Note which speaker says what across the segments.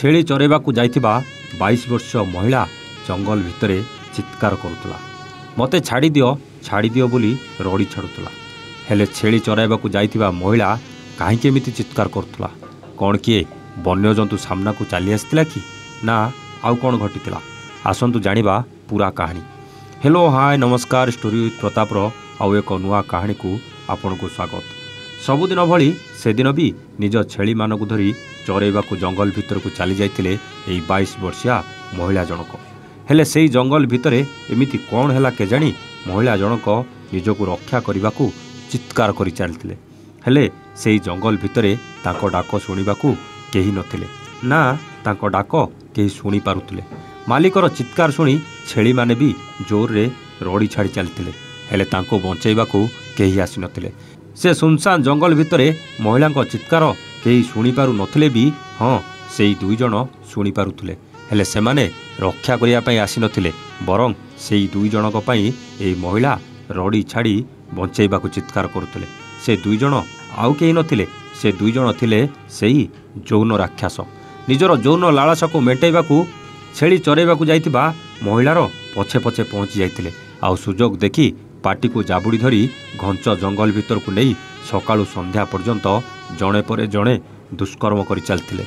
Speaker 1: छेली चरेबाकू जाइथिबा 22 वर्ष महिला जंगल भितरे चित्कार करुतला। मते छाड़ी दियो बोली रड़ी छाड़ुतला। हेले छेली चराइबाकू जाइथिबा महिला काहे केमिति चित्कार करुतला? कौन किए वन्यजंतु सामना को चली आसला कि ना आउ कौन घटितला? आसंतु जानिबा पूरा कहानी। हेलो हाय नमस्कार, स्टोरी विथ प्रतापर आउ एक नुआ कहानी को आपन को स्वागत। सबुदिन भली से दिन भी निज छेली मानकु धरी चरेबाकू जंगल भितर को चली जाइतिले एई 22 वर्षिया महिला जनक। हेले सेई जंगल भितरे एमिति कौन हैला केजाणी महिला जनक निजको रक्षा करने चित्कार करि चलतिले। हेले सेई जंगल भितरे ताको डाक शुणिबाकू केही नथिले, ना ताको डाक केही शुणी पारुतिले। मालिकर चित्कार शुणी छेली माने भी जोर रे रड़ी छाड़ी चलतिले, हेले तांको बंचैबाकू केही आसी नथिले। से सुनसान जंगल भितरे महिलांको चित्कार केही शुणी पारु नथिले भी हाँ सेई दुई जण शुणी पारुतिले, हेले सेमाने रक्षा करिया पई आसी नथिले, बरं सेई दुई जनक पई एई महिला रड़ी छाड़ी बंचैबाकू चित्कार करुतिले। से दुई जण आउ केही नथिले, से दुई जण थिले सेई जौन राक्षस। निजर जौन लालसाकू मेंटैबाकू छेली चरेबाकू जाइथिबा महिलार पछे पछे पहुँची जाइतिले। आउ सुजोग देखि पाटिकू जाबुड़ी धरी घंच जंगल भितर को नहीं सकाळु संध्या पर्यंत जणे परे जणे दुष्कर्म करि चलतिले।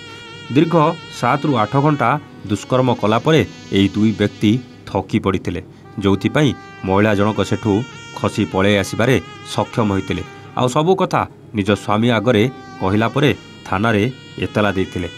Speaker 1: दीर्घ 7 ରୁ 8 घंटा दुष्कर्म कला परे एई दुई व्यक्ति थकी पड़िथिले, जोथिपाई महिला जनक सेठू खसी पळे आसिबारे सक्षम होइतिले। आउ सबु कथा निज स्वामी आगरे कहिला परे थानारे एतला देइतिले।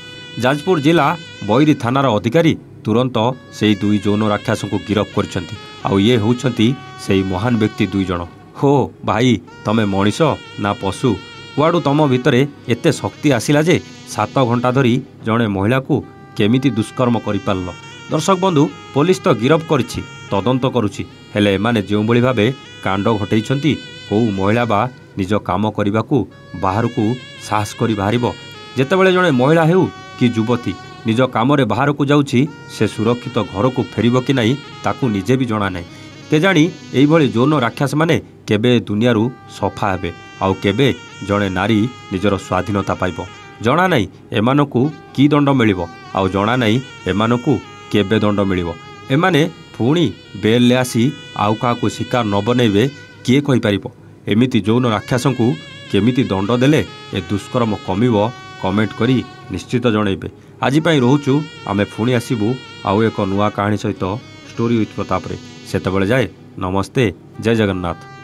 Speaker 1: जाजपुर जिला बैरी थानार अधिकारी तुरंत सेई दुई जौन राक्षस को गिरफ करछंती। आउ ये होउछंती सेई महान व्यक्ति दुई जण। हो भाई, तमे मनीष ना पशु? कुआडू तम भितरे एते शक्ति आसिला जे 7 घंटा धरी जणे महिला को केमिति दुष्कर्म करि पारल? दर्शक बंधु, पुलिस तो गिरफ करिछि, तदंत करुछि, हेले एमाने जेउ बळी भाबे कांड घटेइछंती को महिला बा निज काम करिबाकू बाहरकू साहस करि बाहरिबो? जेतेबेले जणे महिला हेउ कि युवती निज काम रे बाहरकू जाउछि, से सुरक्षित घर को फेरिबो कि नाही ताकू निजे भी जणा नाही। केजाणी एई भली जौन राक्षस माने केबे दुनियारू सफा हेबे, आउ केबे जणे नारी निजर स्वाधीनता पाइबो जणा नाही। एमानकू की दंड मिलिबो आउ जणा नाही एमानकू केबे दंड मिलिबो। एमाने पुणी बेल ले आसी आउ काहाकू शिकार न बनेइबे किए कहि पारिबो? एमिति जौन राक्षसंकू केमिति दंड देले ए दुष्कर्म कमिबो? कमेंट करी निश्चित जणैबे। आज पई रहूचु, आमे पुणी आसीबु आउ एक नुआ कहानी सहित स्टोरी विथ प्रताप रे। सेतबेले जाए नमस्ते, जय जगन्नाथ।